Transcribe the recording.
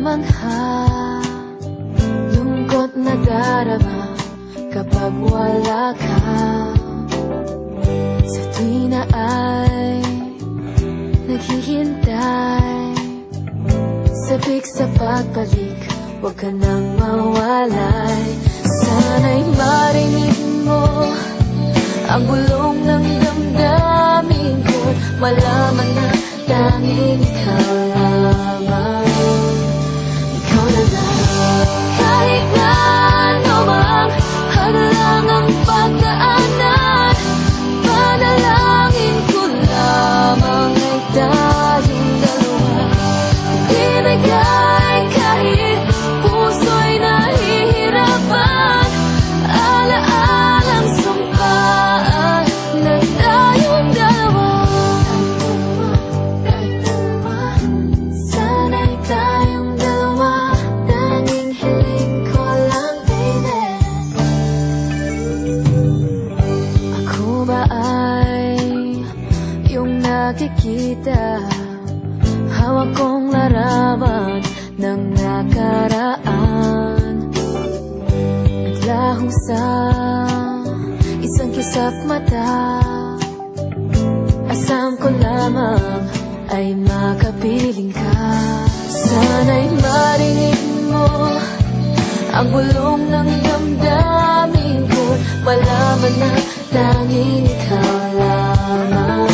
namamangha, lungkot na darama kapag wala ka. Sa tuwi na ay naghihintay, sabik sa pagbalik, huwag ka nang mawalay. Sana'y marinig mo ang bulong ng damdamin ko, malaman na tanging ikaw lamang, ikaw na lang. Kahit na ano mang hadlang ang pagdaanan, panalangin ko lamang ay tayong dalawa. Ibigay kahit puso'y nahihirapan, alaalang sumpaan na tayong dalawa. Sana'y tayong dalawa, tanging hiling ko lang din eh. Ako ba ay iyong nakikita, hawak kong larawan ng nakaraan, naglaho sa isang kisap mata. Asam ko lamang ay makapiling ka. Sana'y marinig mo ang bulong ng damdamin ko, malaman na tanging ikaw lamang.